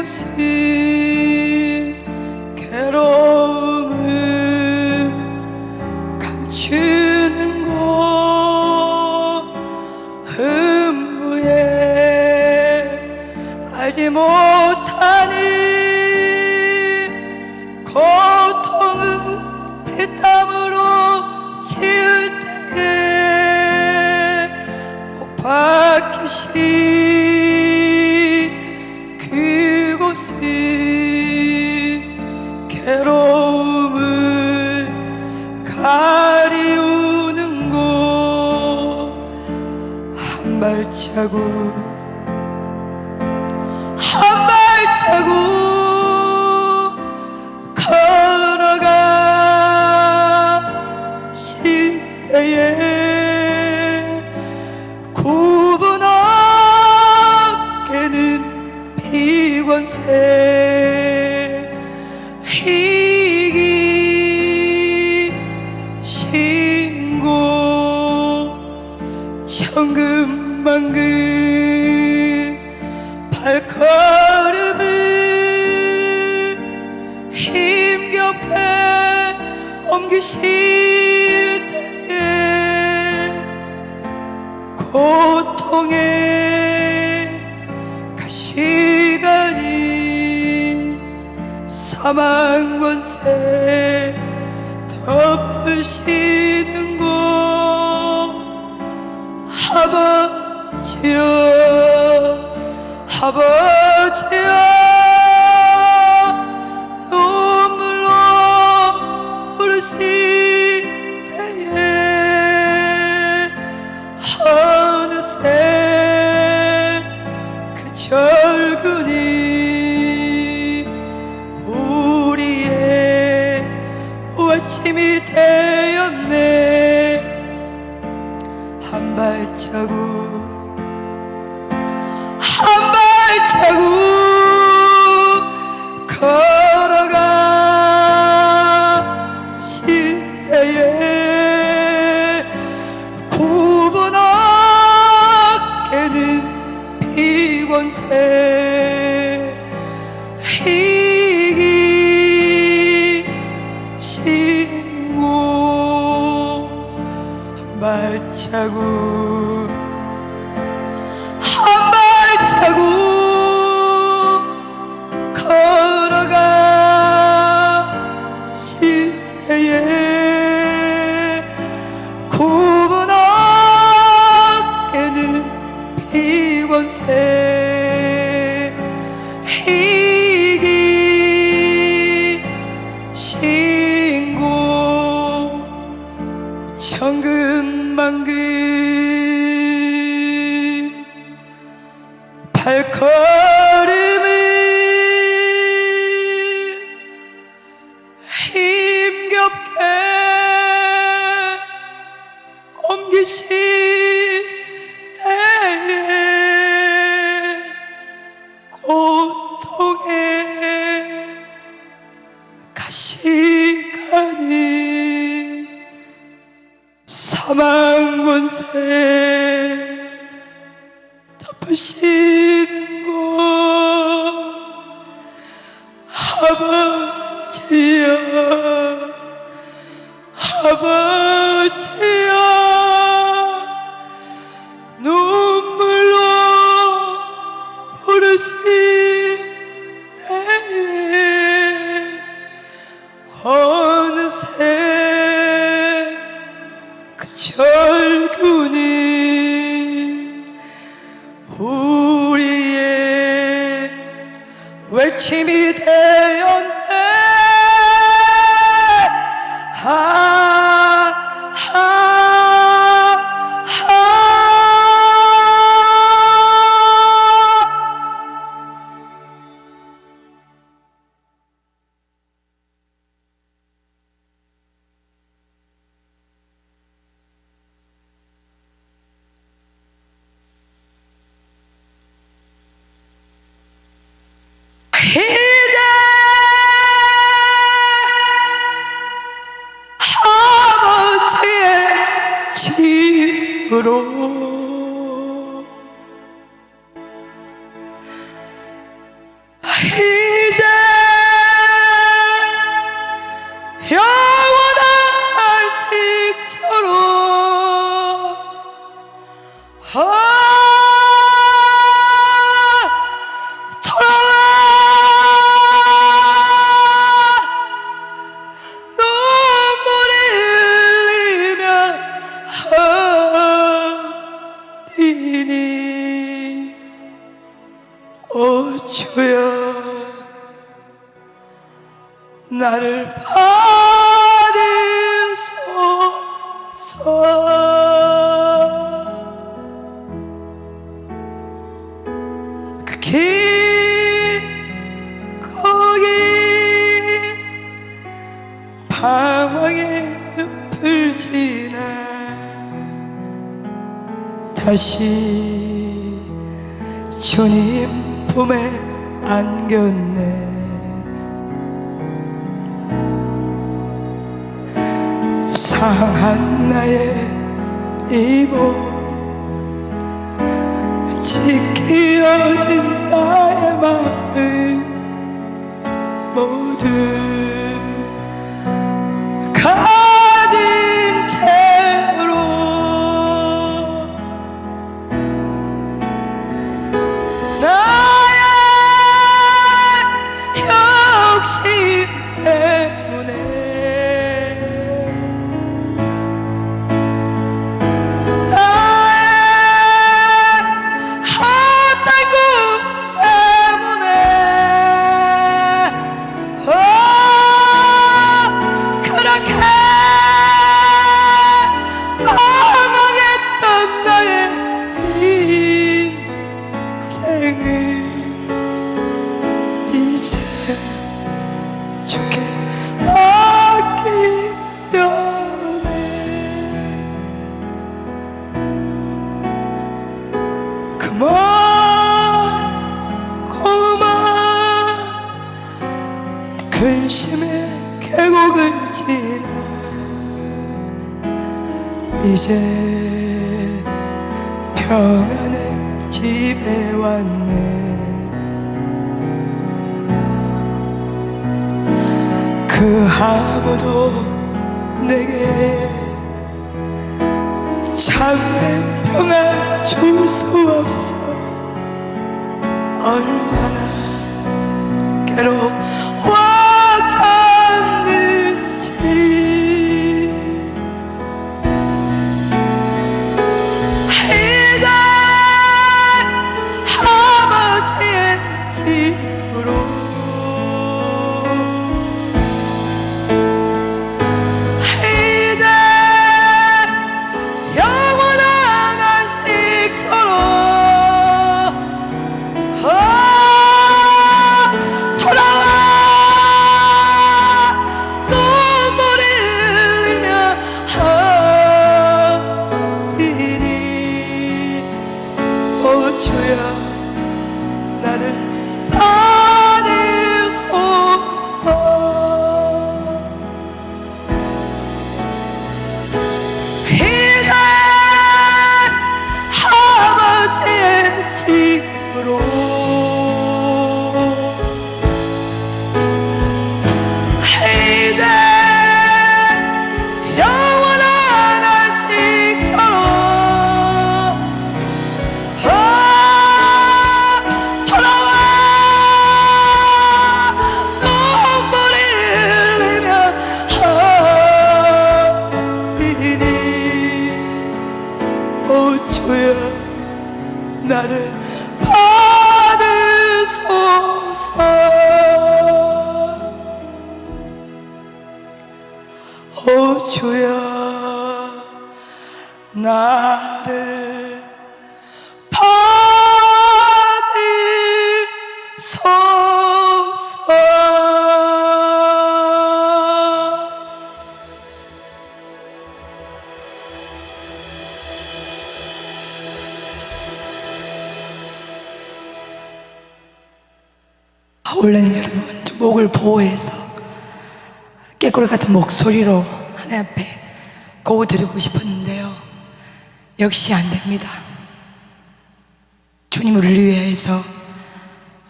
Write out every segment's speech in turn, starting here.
그곳은 괴로움을 감추는 곳, 음부에 알지 못하는 고통을 피땀으로 지을 때에 못 박히신 그곳은 괴로움을 가리우는 곳, 한 발자국 한 발자국 걸어가실 때에 구분 없게는 비권세 희기 신고 천근만근 발걸음을 힘겹게 옮기실 때에 고통의 가시관이 사망 권세 덮으시는 곳, 아버지여 아버지여 눈물로 부르실 때에 어느새 그 절근이 우리의 아침이 되었네. 한 발자국 한 발자국 걸어가실 때에 구분 없게는 비권세 희기 신고 한 발자국 한 발자국 걸어가실 때에 구분 없게는 비권세 희기 신고 천근만근 발걸음을 힘겹게 옮기실 때에 고통의 가시관이 사망 권세 덮으시는 곳, 아버지여 아버지여 눈물로 부르실 때에 어느새 그 절규는 우리의 외침이 되었네. 이제 아버지의 집으로 이제 영원한 안식처로 돌아와 눈물을 흘리며 어디니 오 주여 나를 받으소서. 그 깊고 긴 방황의 늪을 지나 다시 주님 품에 안겼네. 상한 나의 이 몸 찢기어진 나의 마음 모두 가진 채로 나의 욕심 때문에 이제 주께 맡기려네. 그만 근심의 계곡을 지나 이제 평안의 집에 왔네. 그 아무도 내게 참된 평안 줄 수 없어. 얼마나 괴로웠었는지 이제 아버지의 집으로 나를 받으소서. 이제 아버지의 집으로 이제 영원한 안식처로 주여 나를 받으소서. 오 주여 나를 받으소서. 원래는 여러분 목을 보호해서 깨꼬리 같은 목소리로 하나님 앞에 고드리고 싶었는데요, 역시 안 됩니다. 주님 우리를 위해서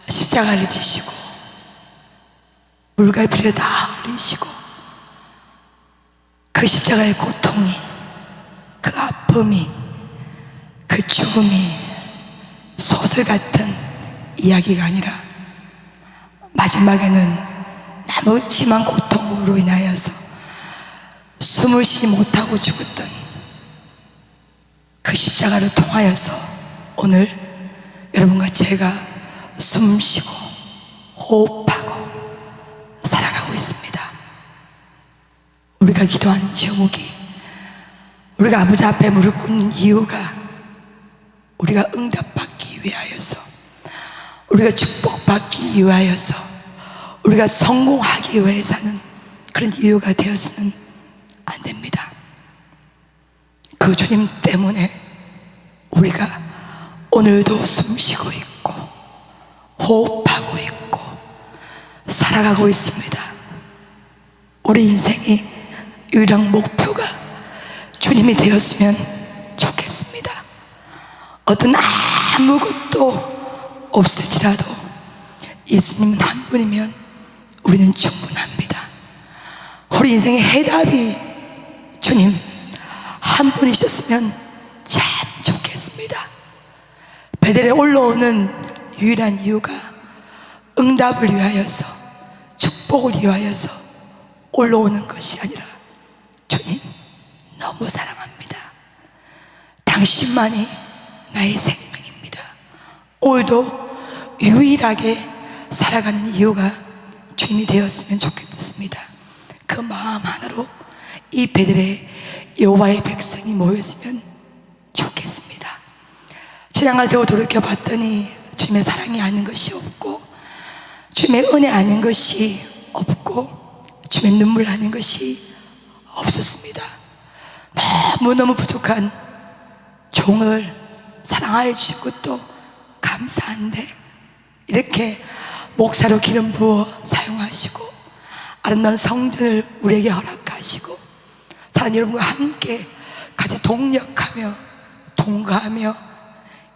십자가를 지시고 물과 피를 다 흘리시고 그 십자가의 고통이, 그 아픔이, 그 죽음이 소설 같은 이야기가 아니라 마지막에는 너무 심한 고통으로 인하여서 숨을 쉬지 못하고 죽었던 그 십자가를 통하여서 오늘 여러분과 제가 숨쉬고 호흡하고 살아가고 있습니다. 우리가 기도하는 제목이, 우리가 아버지 앞에 무릎 꿇는 이유가 우리가 응답받기 위하여서, 우리가 축복받기 위하여서, 우리가 성공하기 위해 사는 그런 이유가 되어서는 안 됩니다. 그 주님 때문에 우리가 오늘도 숨쉬고 있고 호흡하고 있고 살아가고 있습니다. 우리 인생이 유일한 목표가 주님이 되었으면 좋겠습니다. 어떤 아무것도 없을지라도 예수님은 한 분이면 우리는 충분합니다. 우리 인생의 해답이 주님 한 분이셨으면 참 좋겠습니다. 베델에 올라오는 유일한 이유가 응답을 위하여서, 축복을 위하여서 올라오는 것이 아니라 주님 너무 사랑합니다. 당신만이 나의 생명입니다. 오늘도 유일하게 살아가는 이유가 주님이 되었으면 좋겠습니다. 그 마음 하나로 이 베들레 여호와의 백성이 모였으면 좋겠습니다. 지나간 세월 돌이켜봤더니 주님의 사랑이 아닌 것이 없고, 주님의 은혜 아닌 것이 없고, 주님의 눈물 아닌 것이 없었습니다. 너무너무 부족한 종을 사랑하여 주신 것도 감사한데, 이렇게 목사로 기름 부어 사용하시고 아름다운 성전을 우리에게 허락하시고 사랑 여러분과 함께 같이 동력하며 동거하며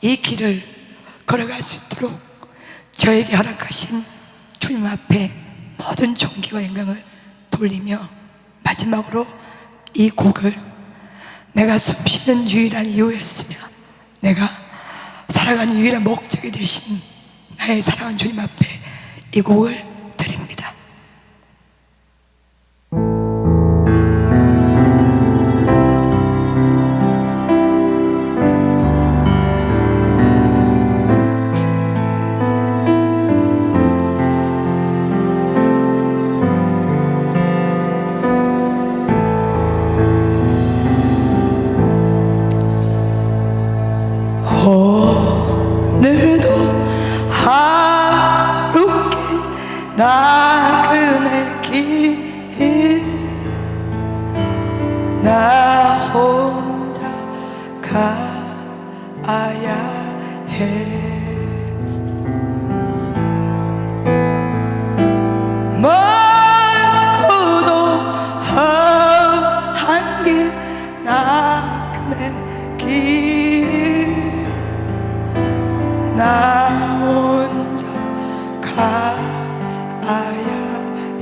이 길을 걸어갈 수 있도록 저에게 허락하신 주님 앞에 모든 존귀와 영광을 돌리며, 마지막으로 이 곡을 내가 숨쉬는 유일한 이유였으며 내가 살아가는 유일한 목적이 되신 나의 사랑하는 주님 앞에 이 곡을 드립니다. 오늘도 하루께 나그네 길을 나 혼자 가야 해. 멀고도 험한 길 나그네 길을 나 혼자 가야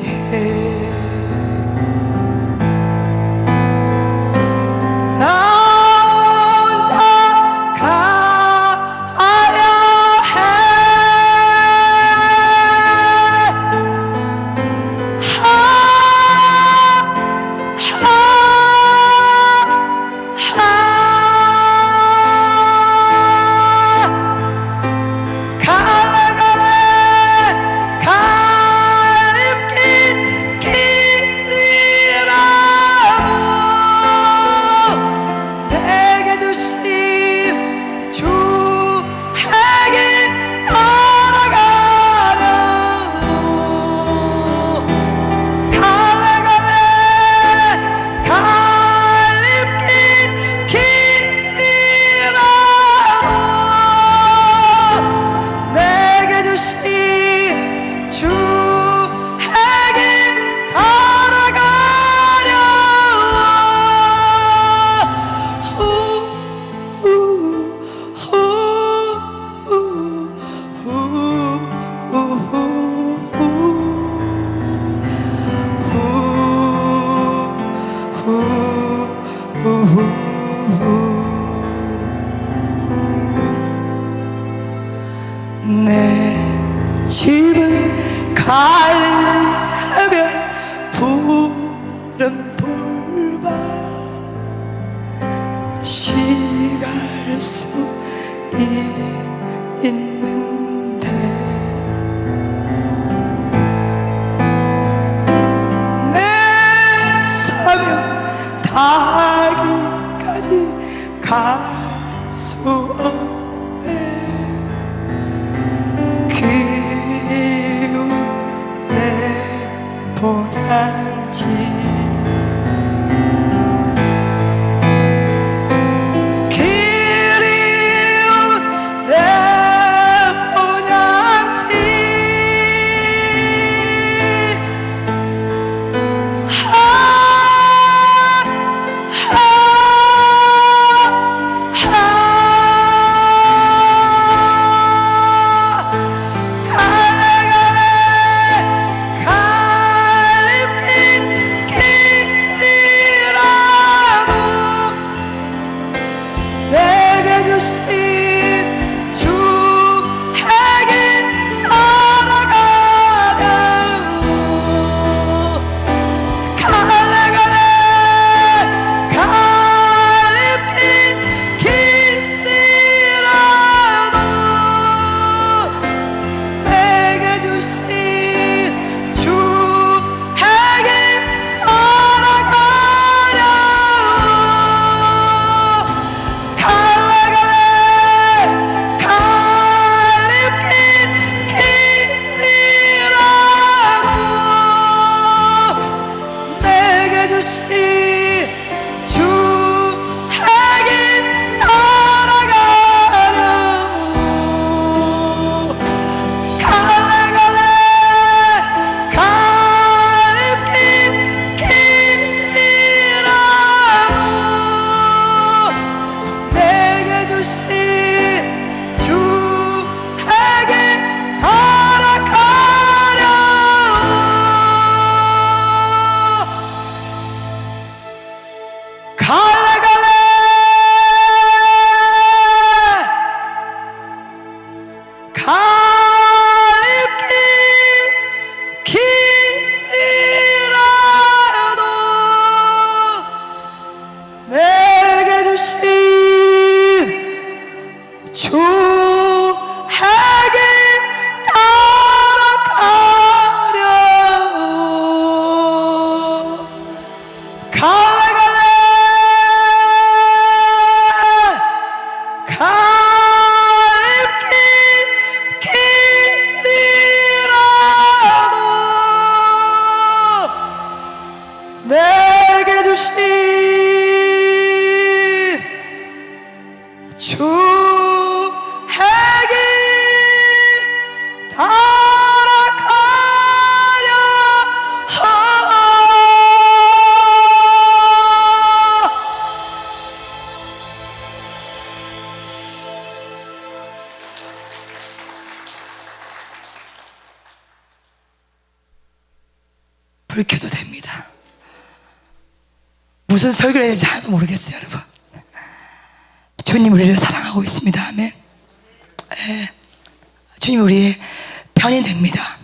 해. 나 혼자 가야 해. 가나가네 달리하면 푸른 풀밭 시갈 수 있는데 내 사명 다하기까지 갈 수 없네. 그리운 내 보양지 불 켜도 됩니다. 무슨 설교를 해야 될지 하나도 모르겠어요, 여러분. 주님 우리를 사랑하고 있습니다. 아멘. 주님 우리의 편이 됩니다.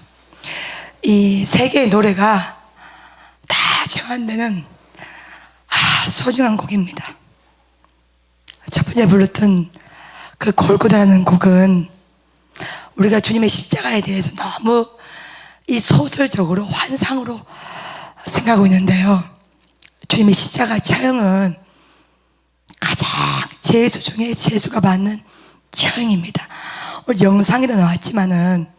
이 세 개의 노래가 다 정한되는 소중한 곡입니다. 첫 번째 불렀던 그 골고다라는 곡은 우리가 주님의 십자가에 대해서 너무 이 소설적으로 환상으로 생각하고 있는데요, 주님의 십자가 처형은 가장 제수 중에 제수가 받는 처형입니다. 오늘 영상에도 나왔지만은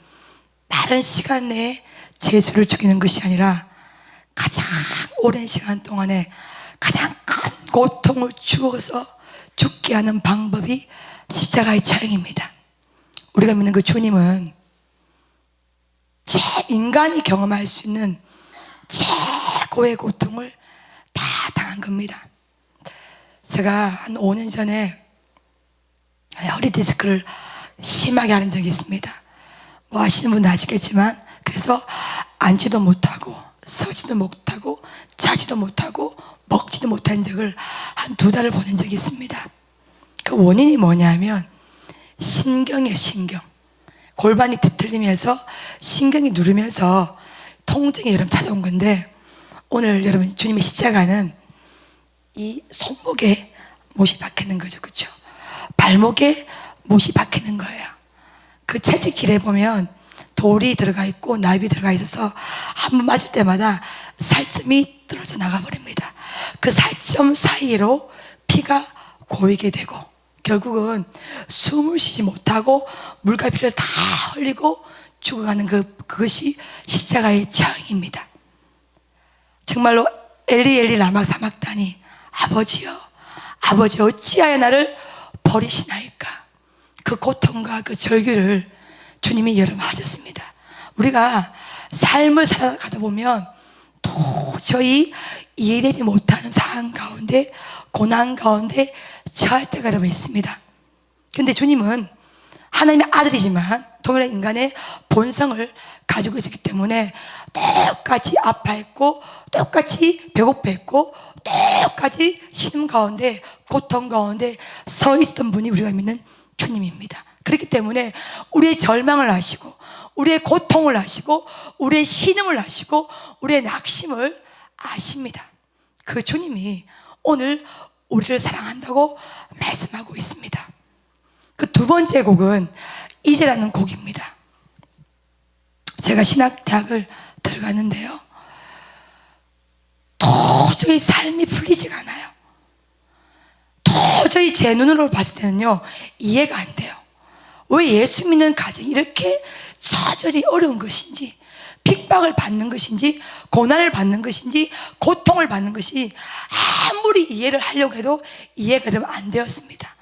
빠른 시간 내에 제수를 죽이는 것이 아니라 가장 오랜 시간 동안에 가장 큰 고통을 주어서 죽게 하는 방법이 십자가의 처형입니다. 우리가 믿는 그 주님은 인간이 경험할 수 있는 최고의 고통을 다 당한 겁니다. 제가 한 5년 전에 허리 디스크를 심하게 앓은 적이 있습니다. 뭐 아시는 분도 아시겠지만, 그래서 앉지도 못하고 서지도 못하고 자지도 못하고 먹지도 못한 적을 한 2달을 보낸 적이 있습니다. 그 원인이 뭐냐면 신경이에요, 신경. 골반이 뒤틀리면서 신경이 누르면서 통증이 여러분 찾아온 건데, 오늘 여러분 주님의 십자가는 이 손목에 못이 박히는 거죠. 그렇죠? 발목에 못이 박히는 거예요. 그 채찍질에 보면 돌이 들어가 있고 나비 들어가 있어서 한 번 맞을 때마다 살점이 떨어져 나가 버립니다. 그 살점 사이로 피가 고이게 되고 결국은 숨을 쉬지 못하고 물과 피를 다 흘리고 죽어가는 그것이 십자가의 처형입니다. 정말로 엘리 엘리 라마 사막다니, 아버지여 아버지 어찌하여 나를 버리시나이까. 그 고통과 그 절규를 주님이 여러분 하셨습니다. 우리가 삶을 살아가다 보면 도저히 이해되지 못하는 상황 가운데, 고난 가운데 처할 때가 여러분 있습니다. 근데 주님은 하나님의 아들이지만 동일한 인간의 본성을 가지고 있었기 때문에 똑같이 아파했고, 똑같이 배고파했고, 똑같이 신음 가운데, 고통 가운데 서 있었던 분이 우리가 믿는 주님입니다. 그렇기 때문에 우리의 절망을 아시고, 우리의 고통을 아시고, 우리의 신음을 아시고, 우리의 낙심을 아십니다. 그 주님이 오늘 우리를 사랑한다고 말씀하고 있습니다. 그 두 번째 곡은 이제라는 곡입니다. 제가 신학대학을 들어갔는데요, 도저히 삶이 풀리지가 않아요. 도저히 제 눈으로 봤을 때는요 이해가 안 돼요. 왜 예수 믿는 가정이 이렇게 처절히 어려운 것인지, 핍박을 받는 것인지, 고난을 받는 것인지, 고통을 받는 것이 아무리 이해를 하려고 해도 이해가 안 되었습니다.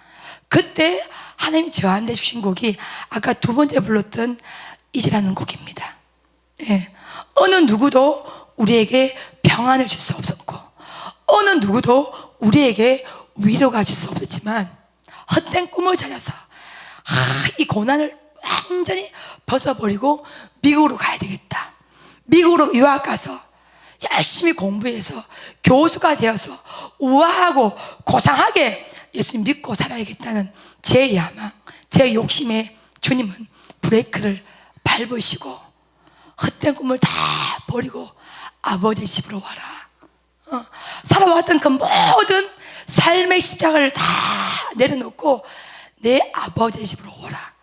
그때 하나님이 저한테 주신 곡이 아까 두 번째 불렀던 이제라는 곡입니다. 예. 어느 누구도 우리에게 평안을 줄 수 없었고, 어느 누구도 우리에게 위로가 줄 수 없었지만, 헛된 꿈을 찾아서 이 고난을 완전히 벗어버리고 미국으로 가야 되겠다, 미국으로 유학 가서 열심히 공부해서 교수가 되어서 우아하고 고상하게 예수님 믿고 살아야겠다는 제 야망, 제 욕심에 주님은 브레이크를 밟으시고 헛된 꿈을 다 버리고 아버지 집으로 와라, 살아왔던 그 모든 삶의 십자가를 다 내려놓고 내 아버지 집으로 오라.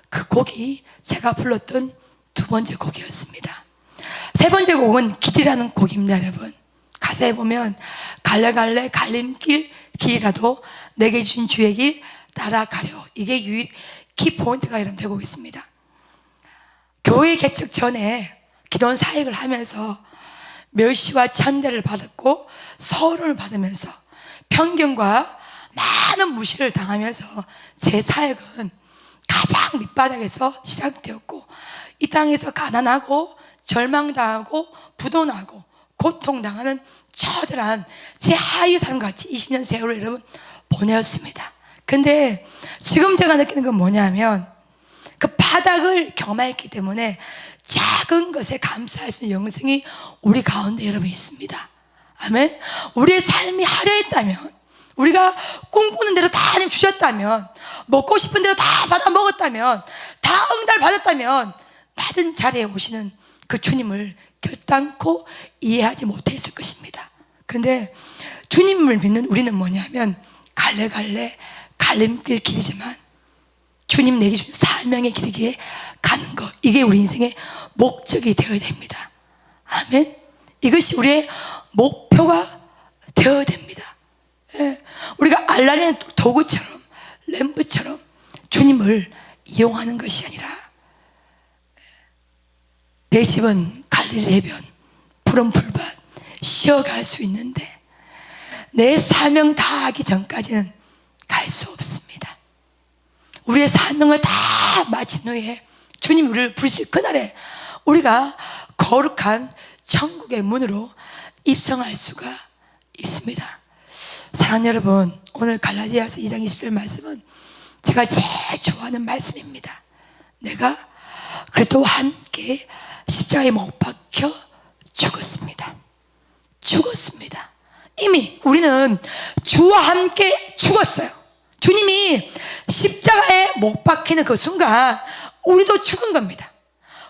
그 곡이 제가 불렀던 두 번째 곡이었습니다. 세 번째 곡은 길이라는 곡입니다. 여러분, 가사에 보면 갈래갈래 갈림길 길이라도 내게 주신 주의 길 따라가려. 이게 유일 키포인트가 여러분 되고 있습니다. 교회 개척 전에 기도원 사역을 하면서 멸시와 천대를 받았고 서울을 받으면서 편견과 많은 무시를 당하면서 제 사역은 가장 밑바닥에서 시작되었고, 이 땅에서 가난하고 절망당하고 부도나고 고통당하는 처절한 제 하위 삶같이 20년 세월을 여러분 보내었습니다. 근데 지금 제가 느끼는 건 뭐냐면, 그 바닥을 경험했기 때문에 작은 것에 감사할 수 있는 영성이 우리 가운데 여러분 있습니다. 아멘. 우리의 삶이 화려했다면, 우리가 꿈꾸는 대로 다 하나님 주셨다면, 먹고 싶은 대로 다 받아 먹었다면, 다 응답을 받았다면, 낮은 자리에 오시는 그 주님을 결단코 이해하지 못했을 것입니다. 근데 주님을 믿는 우리는 뭐냐면, 갈래갈래 갈림길 길이지만 주님 내게 주신 사명의 길이기에 가는 것, 이게 우리 인생의 목적이 되어야 됩니다. 아멘. 이것이 우리의 목표가 되어야 됩니다. 예. 우리가 알라리의 도구처럼, 램프처럼 주님을 이용하는 것이 아니라, 내 집은 갈릴리 해변 푸른 풀밭 쉬어갈 수 있는데 내 사명 다 하기 전까지는 갈 수 없습니다. 우리의 사명을 다 마친 후에 주님 우리를 부르실 그날에 우리가 거룩한 천국의 문으로 입성할 수가 있습니다. 사랑하는 여러분, 오늘 갈라디아서 2장 20절 말씀은 제가 제일 좋아하는 말씀입니다. 내가 그리스도와 함께 십자가에 못 박혀 죽었습니다. 죽었습니다. 이미 우리는 주와 함께 죽었어요. 주님이 십자가에 못 박히는 그 순간 우리도 죽은 겁니다.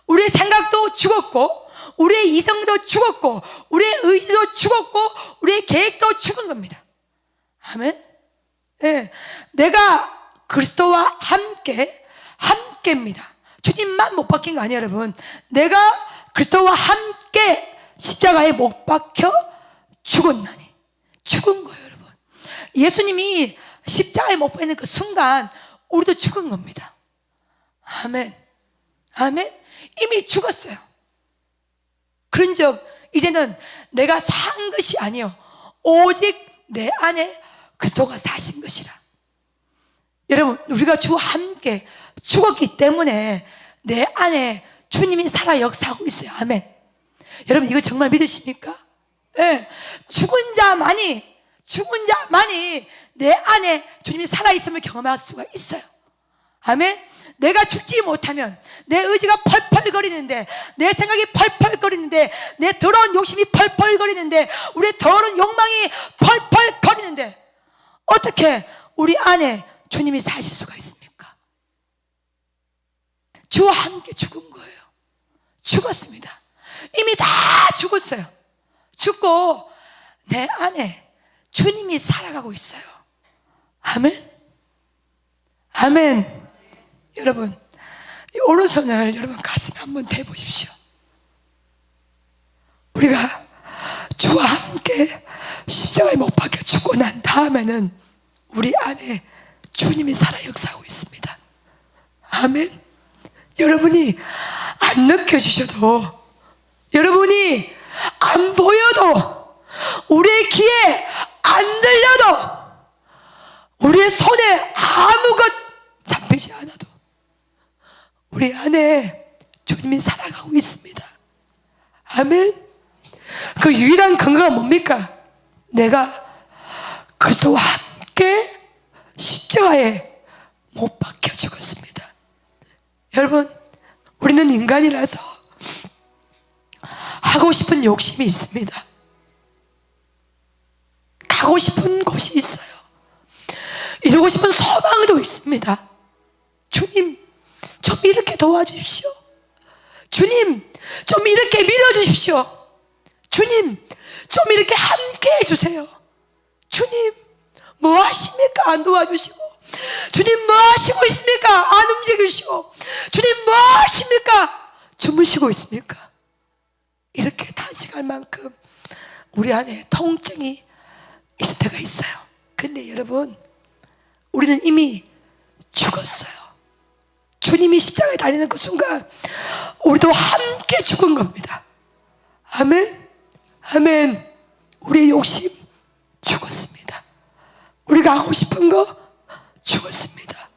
우리의 생각도 죽었고, 우리의 이성도 죽었고, 우리의 의지도 죽었고, 우리의 계획도 죽은 겁니다. 아멘. 예, 내가 그리스도와 함께입니다. 주님만 못 박힌 거 아니에요, 여러분. 내가 그리스도와 함께 십자가에 못 박혀 죽었나니. 죽은 거예요, 여러분. 예수님이 십자가에 못 박히는 그 순간 우리도 죽은 겁니다. 아멘. 아멘. 이미 죽었어요. 그런즉 이제는 내가 산 것이 아니요 오직 내 안에 그리스도가 사신 것이라. 여러분, 우리가 주와 함께 죽었기 때문에 내 안에 주님이 살아 역사하고 있어요. 아멘. 여러분, 이거 정말 믿으십니까? 네. 죽은 자만이 내 안에 주님이 살아있음을 경험할 수가 있어요. 아멘. 내가 죽지 못하면 내 의지가 펄펄거리는데, 내 생각이 펄펄거리는데, 내 더러운 욕심이 펄펄거리는데, 우리의 더러운 욕망이 펄펄거리는데 어떻게 우리 안에 주님이 사실 수가 있습니까? 주와 함께 죽은 거예요. 죽었습니다. 이미 다 죽었어요. 죽고 내 안에 주님이 살아가고 있어요. 아멘. 아멘. 여러분, 이 오른손을 여러분 가슴에 한번 대보십시오. 우리가 주와 함께 십자가에 못 박혀 죽고 난 다음에는 우리 안에 주님이 살아 역사하고 있습니다. 아멘. 여러분이 안 느껴지셔도, 여러분이 안 보여도, 우리의 귀에 안 들려도, 우리의 손에 아무것 잡히지 않아도 우리 안에 주님이 살아가고 있습니다. 아멘. 그 유일한 근거가 뭡니까? 내가 그리스도와 함께 십자가에 못 박혀 죽었습니다. 여러분, 우리는 인간이라서 하고 싶은 욕심이 있습니다. 가고 싶은 곳이 있어요. 이루고 싶은 소망도 있습니다. 주님, 좀 이렇게 도와주십시오. 주님, 좀 이렇게 밀어주십시오. 주님, 좀 이렇게 함께 해주세요. 주님, 뭐 하십니까? 안 도와주시고. 주님, 뭐 하시고 있습니까? 안 움직이시고. 주님, 뭐 하십니까? 주무시고 있습니까? 이렇게 탄식할 만큼 우리 안에 통증이 있을 때가 있어요. 근데 여러분, 우리는 이미 죽었어요. 주님이 십자가에 달리는 그 순간 우리도 함께 죽은 겁니다. 아멘. 아멘. 우리의 욕심 죽었습니다. 우리가 하고 싶은 거 죽었습니다.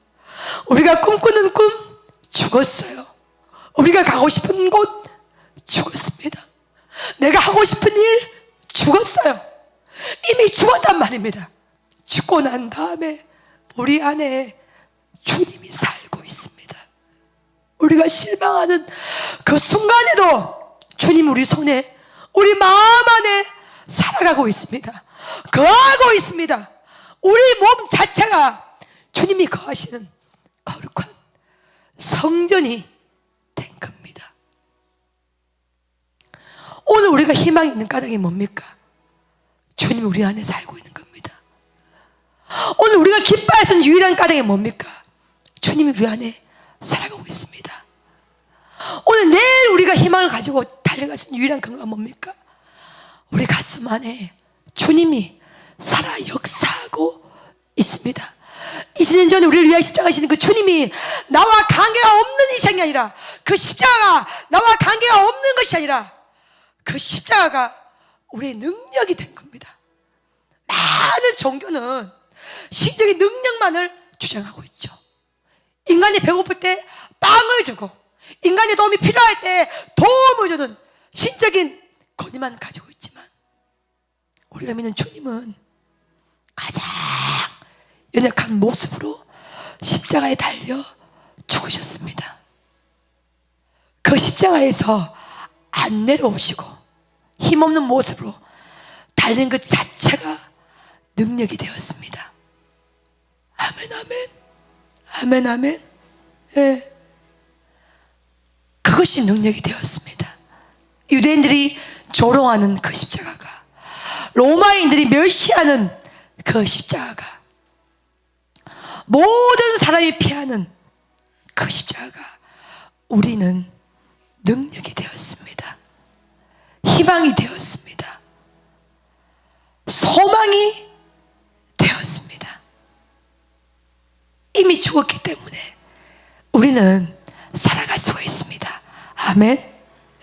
우리가 꿈꾸는 꿈 죽었어요. 우리가 가고 싶은 곳 죽었습니다. 내가 하고 싶은 일 죽었어요. 이미 죽었단 말입니다. 죽고 난 다음에 우리 안에 주님이 살고 있습니다. 우리가 실망하는 그 순간에도 주님 우리 손에, 우리 마음 안에 살아가고 있습니다. 거하고 있습니다. 우리 몸 자체가 주님이 거하시는 거룩한 성전이 된 겁니다. 오늘 우리가 희망이 있는 까닭이 뭡니까? 주님이 우리 안에 살고 있는 겁니다. 오늘 우리가 기뻐할 수 있는 유일한 까닭이 뭡니까? 주님이 우리 안에 살아가고 있습니다. 오늘 내일 우리가 희망을 가지고 달려갈 수 있는 유일한 근거가 뭡니까? 우리 가슴 안에 주님이 살아 역사하고 있습니다. 20년 전에 우리를 위하여 십자가하시는 그 주님이 나와 관계가 없는 인생이 아니라, 그 십자가가 나와 관계가 없는 것이 아니라 그 십자가가 우리의 능력이 된 겁니다. 많은 종교는 신적인 능력만을 주장하고 있죠. 인간이 배고플 때 빵을 주고, 인간의 도움이 필요할 때 도움을 주는 신적인 권위만 가지고 있지만, 우리가 믿는 주님은 가장 연약한 모습으로 십자가에 달려 죽으셨습니다. 그 십자가에서 안 내려오시고 힘없는 모습으로 달리는 것 자체가 능력이 되었습니다. 아멘, 아멘. 아멘, 아멘. 예. 그것이 능력이 되었습니다. 유대인들이 조롱하는 그 십자가가, 로마인들이 멸시하는 그 십자가가, 모든 사람이 피하는 그 십자가가 우리는 능력이 되었습니다. 희망이 되었습니다. 소망이 되었습니다. 이미 죽었기 때문에 우리는 살아갈 수가 있습니다. 아멘.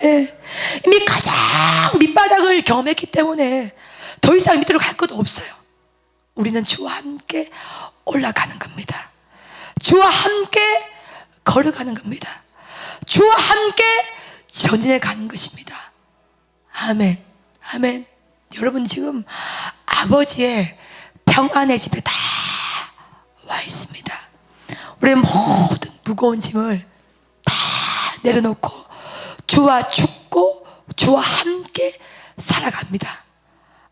예. 이미 가장 밑바닥을 경험했기 때문에 더 이상 밑으로 갈 것도 없어요. 우리는 주와 함께 올라가는 겁니다. 주와 함께 걸어가는 겁니다. 주와 함께 전진해 가는 것입니다. 아멘. 아멘. 여러분 지금 아버지의 평안의 집에 다 와 있습니다. 우리의 모든 무거운 짐을 다 내려놓고 주와 죽고 주와 함께 살아갑니다.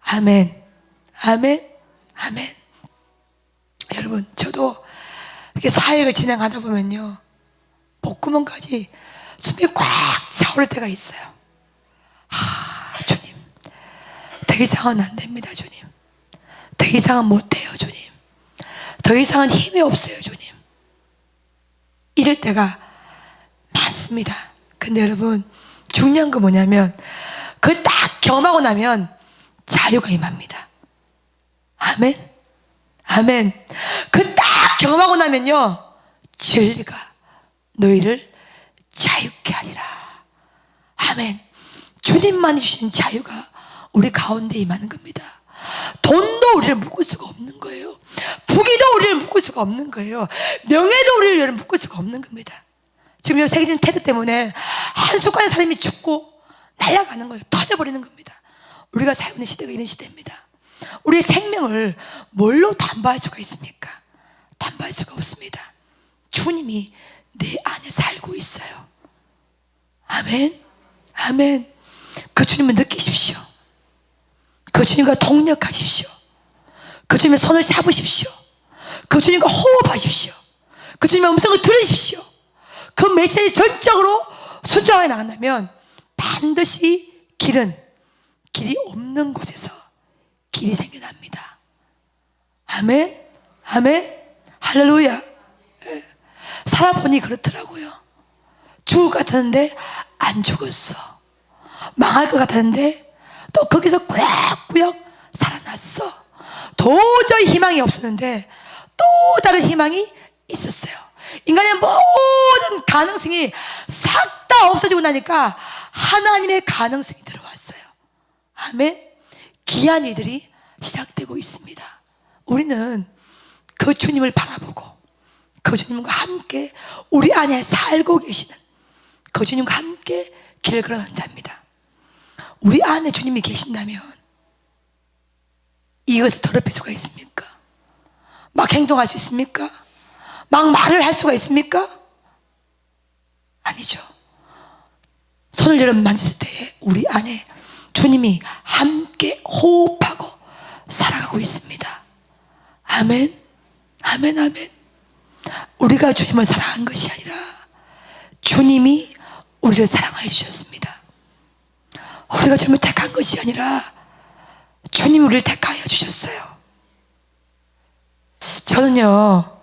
아멘. 아멘. 아멘. 여러분 저도 이렇게 사역을 진행하다 보면요, 복구멍까지 숨이 꽉 차오를 때가 있어요. 주님, 더 이상은 안 됩니다. 주님, 더 이상은 못해요. 주님, 더 이상은 힘이 없어요. 주님, 이럴 때가 많습니다. 근데 여러분 중요한 건 뭐냐면 그걸 딱 경험하고 나면 자유가 임합니다. 아멘. 아멘. 그 딱 경험하고 나면요, 진리가 너희를 자유케 하리라. 아멘. 주님만이 주신 자유가 우리 가운데 임하는 겁니다. 돈도 우리를 묶을 수가 없는 거예요. 부귀도 우리를 묶을 수가 없는 거예요. 명예도 우리를 묶을 수가 없는 겁니다. 지금 이 세계적인 테러 때문에 한순간에 사람이 죽고 날아가는 거예요. 터져버리는 겁니다. 우리가 살고 있는 시대가 이런 시대입니다. 우리의 생명을 뭘로 담보할 수가 있습니까? 담보할 수가 없습니다. 주님이 내 안에 살고 있어요. 아멘. 아멘. 그 주님을 느끼십시오. 그 주님과 동력하십시오. 그 주님의 손을 잡으십시오. 그 주님과 호흡하십시오. 그 주님의 음성을 들으십시오. 그 메시지 전적으로 순종하게 나간다면 반드시 길이 없는 곳에서 길이 생겨납니다. 아멘. 아멘. 할렐루야. 살아보니 그렇더라고요. 죽을 것 같았는데 안 죽었어. 망할 것 같았는데 또 거기서 꾸역꾸역 살아났어. 도저히 희망이 없었는데 또 다른 희망이 있었어요. 인간의 모든 가능성이 싹 다 없어지고 나니까 하나님의 가능성이 들어왔어요. 아멘. 귀한 일들이 시작되고 있습니다. 우리는 그 주님을 바라보고 그 주님과 함께 우리 안에 살고 계시는 그 주님과 함께 길을 걸어가는 자입니다. 우리 안에 주님이 계신다면 이것을 더럽힐 수가 있습니까? 막 행동할 수 있습니까? 막 말을 할 수가 있습니까? 아니죠. 손을 여러분 만졌을 때 우리 안에 주님이 함께 호흡하고 살아가고 있습니다. 아멘. 아멘. 아멘. 우리가 주님을 사랑한 것이 아니라 주님이 우리를 사랑하여 주셨습니다. 우리가 주님을 택한 것이 아니라 주님이 우리를 택하여 주셨어요. 저는요,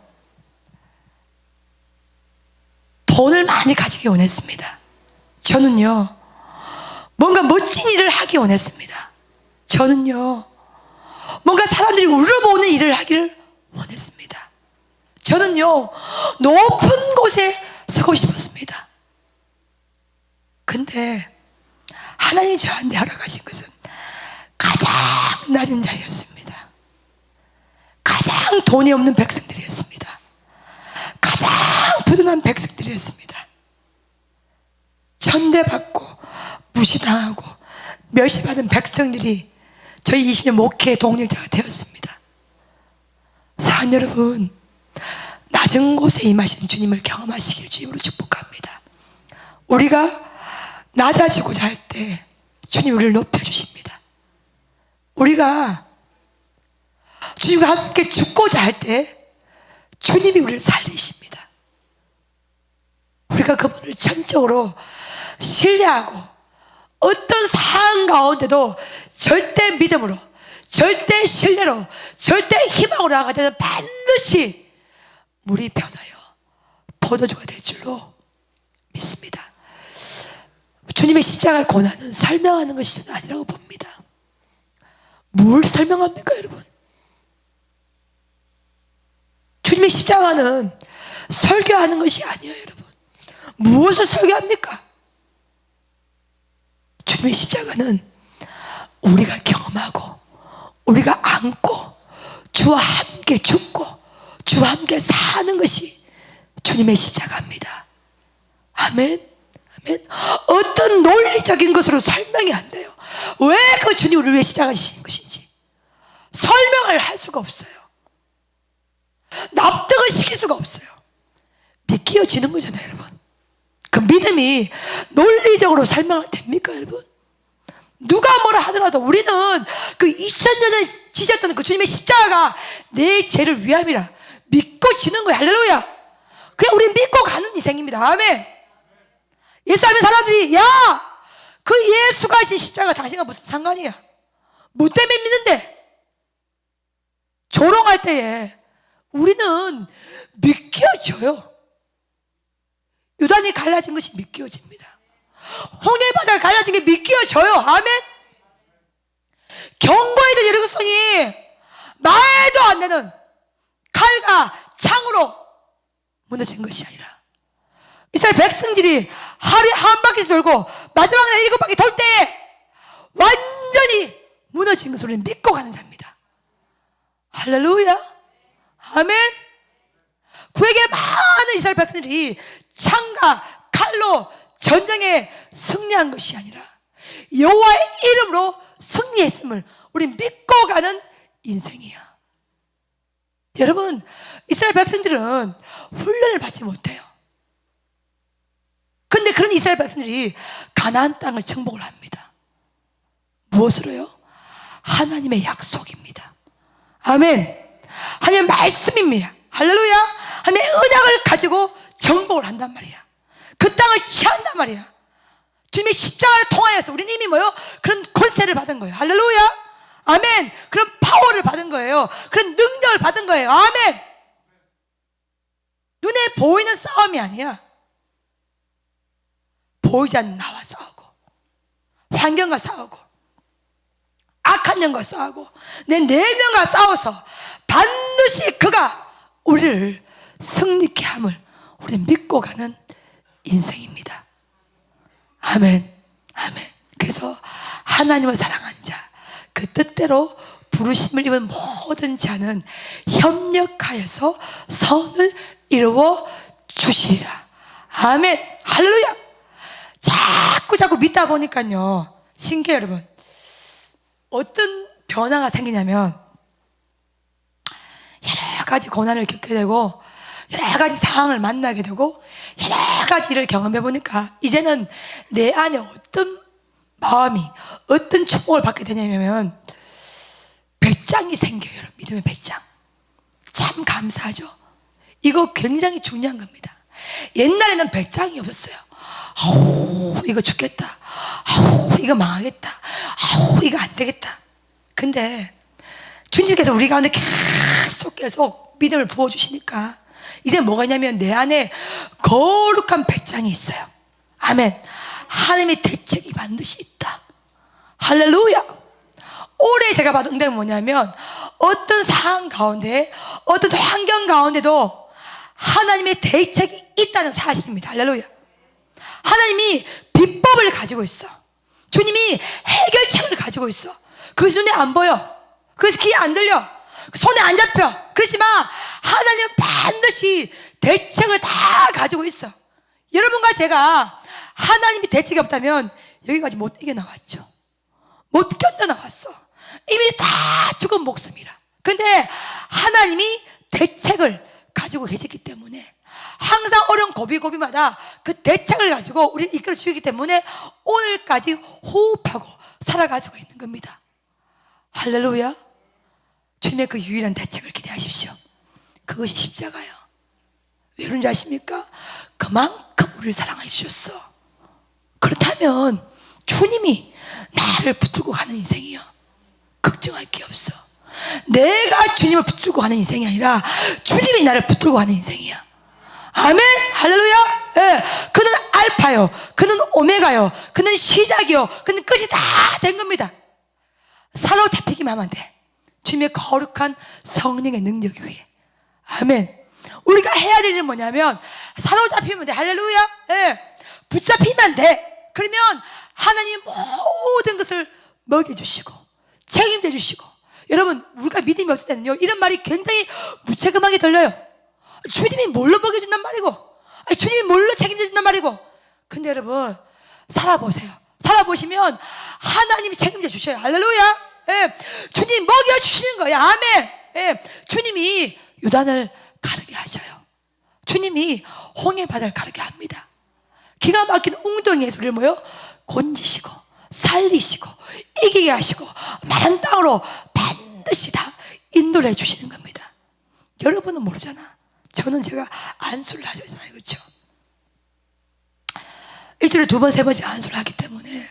돈을 많이 가지기 원했습니다. 저는요, 뭔가 멋진 일을 하기 원했습니다. 저는요, 뭔가 사람들이 우러보는 일을 하기를 원했습니다. 저는요, 높은 곳에 서고 싶었습니다. 근데 하나님이 저한테 허락하신 것은 가장 낮은 자리였습니다. 가장 돈이 없는 백성들이었습니다. 가장 부둔한 백성들이었습니다. 천대받고 무시당하고 멸시받은 백성들이 저희 20년 목회 동력자가 되었습니다. 사랑 여러분, 낮은 곳에 임하신 주님을 경험하시길 주님으로 축복합니다. 우리가 낮아지고자 할 때 주님 우리를 높여주십니다. 우리가 주님과 함께 죽고자 할 때 주님이 우리를 살리십니다. 우리가 우리가 그분을 전적으로 신뢰하고 어떤 상황 가운데도 절대 믿음으로, 절대 신뢰로, 절대 희망으로 나아갈 때는 반드시 물이 변하여 포도주가 될 줄로 믿습니다. 주님의 십자가의 고난은 설명하는 것이 아니라고 봅니다. 뭘 설명합니까, 여러분? 주님의 십자가는 설교하는 것이 아니에요, 여러분. 무엇을 설교합니까? 주님의 십자가는 우리가 경험하고 우리가 안고 주와 함께 죽고 주와 함께 사는 것이 주님의 십자가입니다. 아멘. 아멘. 어떤 논리적인 것으로 설명이 안 돼요. 왜 그 주님 우리를 위해 십자가 지신 것인지 설명을 할 수가 없어요. 납득을 시킬 수가 없어요. 믿겨지는 거잖아요, 여러분. 그 믿음이 논리적으로 설명이 됩니까, 여러분? 누가 뭐라 하더라도 우리는 그 2000년에 지셨던 그 주님의 십자가가 내 죄를 위함이라 믿고 지는 거예요. 할렐루야. 그냥 우리 믿고 가는 인생입니다. 아멘. 예수 하는 사람들이, 야, 그 예수가 진 십자가 당신과 무슨 상관이야? 뭐 때문에 믿는데? 조롱할 때에 우리는 믿겨져요. 요단이 갈라진 것이 믿겨집니다. 홍해바다가 갈라진 게 믿겨져요. 아멘. 경고해도 여리고성이 말도 안 되는 칼과 창으로 무너진 것이 아니라 이스라엘 백성들이 하루에 한 바퀴 돌고 마지막 날 7바퀴 돌 때 완전히 무너진 것을 우리는 믿고 가는 자입니다. 할렐루야. 아멘. 그에게 많은 이스라엘 백성들이 창과 칼로 전쟁에 승리한 것이 아니라 여호와의 이름으로 승리했음을 우리 믿고 가는 인생이야. 여러분, 이스라엘 백성들은 훈련을 받지 못해요. 그런데 그런 이스라엘 백성들이 가나안 땅을 정복을 합니다. 무엇으로요? 하나님의 약속입니다. 아멘. 하나님의 말씀입니다. 할렐루야. 하나님의 언약을 가지고 정복을 한단 말이야. 그 땅을 취한단 말이야. 주님의 십자가를 통하여서 우리는 이미 뭐요? 그런 권세를 받은 거예요. 할렐루야. 아멘. 그런 파워를 받은 거예요. 그런 능력을 받은 거예요. 아멘. 눈에 보이는 싸움이 아니야. 보이지 않는 나와 싸우고 환경과 싸우고 악한 영과 싸우고 내 내면과 싸워서 반드시 그가 우리를 승리케 함을 우리는 믿고 가는 인생입니다. 아멘. 아멘. 그래서 하나님을 사랑하는 자, 그 뜻대로 부르심을 입은 모든 자는 협력하여서 선을 이루어 주시리라. 아멘. 할렐루야. 자꾸 믿다 보니까요, 신기해요, 여러분. 어떤 변화가 생기냐면 여러 가지 고난을 겪게 되고 여러 가지 상황을 만나게 되고 여러 가지 일을 경험해 보니까 이제는 내 안에 어떤 마음이, 어떤 축복을 받게 되냐면 배짱이 생겨요. 여러분, 믿음의 배짱. 참 감사하죠. 이거 굉장히 중요한 겁니다. 옛날에는 배짱이 없었어요. 아우, 이거 죽겠다. 아우, 이거 망하겠다. 아우, 이거 안 되겠다. 근데 주님께서 우리 가운데 계속 믿음을 부어주시니까 이제 뭐가 있냐면 내 안에 거룩한 배짱이 있어요. 아멘. 하나님의 대책이 반드시 있다. 할렐루야. 올해 제가 받은 응답은 뭐냐면 어떤 상황 가운데, 어떤 환경 가운데도 하나님의 대책이 있다는 사실입니다. 할렐루야. 하나님이 비법을 가지고 있어. 주님이 해결책을 가지고 있어. 그것이 눈에 안 보여. 그것이 귀에 안 들려. 손에 안 잡혀. 그렇지만 하나님은 반드시 대책을 다 가지고 있어. 여러분과 제가 하나님이 대책이 없다면 여기까지 못 이겨나왔죠. 못 견뎌나왔어. 이미 다 죽은 목숨이라. 근데 하나님이 대책을 가지고 계시기 때문에 항상 어려운 고비고비마다 그 대책을 가지고 우리를 이끌어 주시기 때문에 오늘까지 호흡하고 살아가지고 있는 겁니다. 할렐루야. 주님의 그 유일한 대책을 기대하십시오. 그것이 십자가요. 왜 그런지 아십니까? 그만큼 우리를 사랑해 주셨어. 그렇다면 주님이 나를 붙들고 가는 인생이요, 걱정할 게 없어. 내가 주님을 붙들고 가는 인생이 아니라 주님이 나를 붙들고 가는 인생이야. 아멘, 할렐루야. 예, 그는 알파요, 그는 오메가요, 그는 시작이요, 그는 끝이 다 된 겁니다. 사로잡히기만 하면 돼, 주님의 거룩한 성령의 능력 위에. 아멘. 우리가 해야 될 일은 뭐냐면 사로잡히면 돼. 할렐루야. 예, 붙잡히면 돼. 그러면 하나님 모든 것을 먹여주시고 책임져 주시고. 여러분, 우리가 믿음이 없을 때는요, 이런 말이 굉장히 무책임하게 들려요. 주님이 뭘로 먹여준단 말이고, 주님이 뭘로 책임져 준단 말이고. 근데 여러분, 살아보세요. 살아보시면 하나님이 책임져 주셔요. 할렐루야. 예, 주님 먹여주시는 거예요. 아멘. 예, 주님이 요단을 가르게 하셔요. 주님이 홍해바다를 가르게 합니다. 기가 막힌 웅덩이의 소리를 뭐요? 곤지시고 살리시고 이기게 하시고 마른 땅으로 반드시 다 인도를 해주시는 겁니다. 여러분은 모르잖아. 저는 제가 안수를 하잖아요, 그렇죠? 일주일에 2번, 3번씩 안수를 하기 때문에,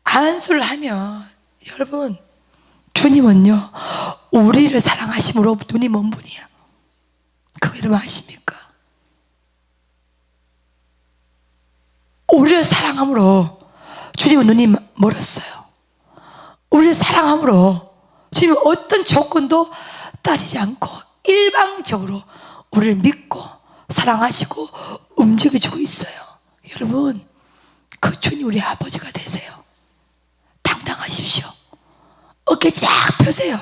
안수를 하면 여러분, 주님은요 우리를 사랑하심으로 눈이 먼 분이야. 그거 여러분 아십니까? 우리를 사랑함으로 주님은 눈이 멀었어요. 우리를 사랑함으로 주님은 어떤 조건도 따지지 않고 일방적으로 우리를 믿고 사랑하시고 움직여주고 있어요. 여러분, 그 주님 우리 아버지가 되세요. 당당하십시오. 어깨 쫙 펴세요.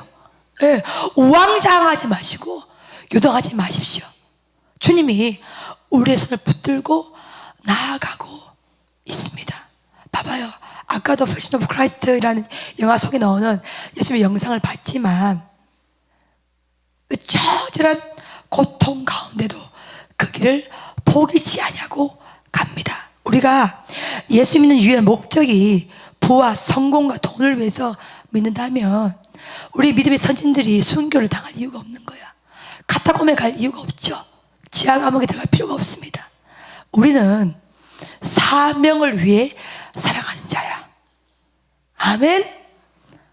예, 우왕좌왕하지 마시고 요동하지 마십시오. 주님이 우리의 손을 붙들고 나아가고 있습니다. 봐봐요. 아까도 패션 오브 크라이스트라는 영화 속에 나오는 예수님의 영상을 봤지만 그 처절한 고통 가운데도 그 길을 포기치 아니하고 갑니다. 우리가 예수 믿는 유일한 목적이 부와 성공과 돈을 위해서 믿는다면 우리 믿음의 선진들이 순교를 당할 이유가 없는 거야. 카타콤에 갈 이유가 없죠. 지하 감옥에 들어갈 필요가 없습니다. 우리는 사명을 위해 살아가는 자야. 아멘.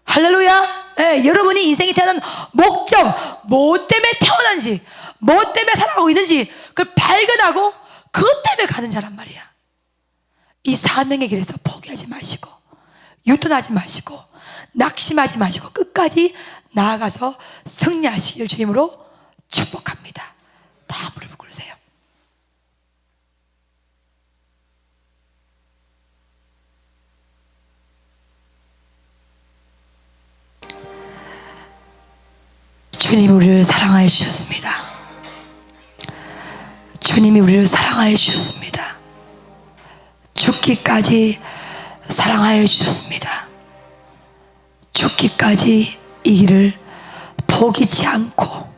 할렐루야. 예, 여러분이 인생에 태어난 목적, 뭐 때문에 태어난지, 뭐 때문에 살아가고 있는지 그걸 발견하고 그것 때문에 가는 자란 말이야. 이 사명의 길에서 포기하지 마시고 유턴하지 마시고 낙심하지 마시고 끝까지 나아가서 승리하시길 주님으로 축복합니다. 다 무릎을 꿇으세요. 주님이 우리를 사랑하여 주셨습니다. 주님이 우리를 사랑하여 주셨습니다. 죽기까지 사랑하여 주셨습니다. 죽기까지 이 길을 포기치 않고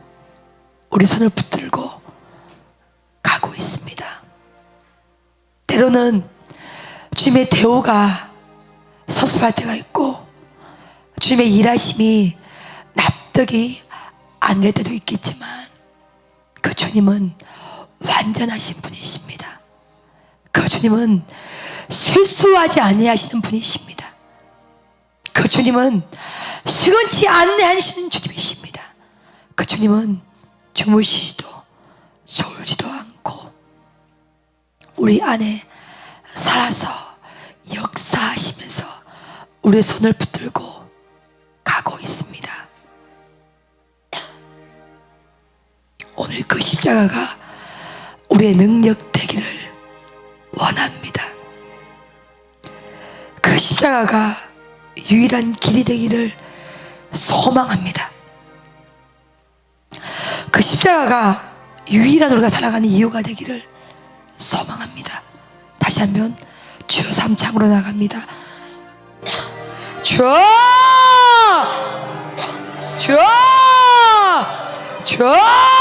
우리 손을 붙들고 가고 있습니다. 때로는 주님의 대우가 섭섭할 때가 있고 주님의 일하심이 납득이 안 될 때도 있겠지만 그 주님은 완전하신 분이십니다. 그 주님은 실수하지 아니하시는 분이십니다. 그 주님은 시건치 않으시는 주님이십니다. 그 주님은 주무시지도 졸지도 않고 우리 안에 살아서 역사하시면서 우리의 손을 붙들고 가고 있습니다. 오늘 그 십자가가 우리의 능력 되기를 원합니다. 그 십자가가 유일한 길이 되기를 소망합니다. 그 십자가가 유일한 우리가 살아가는 이유가 되기를 소망합니다. 다시 한번 주여 삼창으로 나갑니다. 주여 주여 주여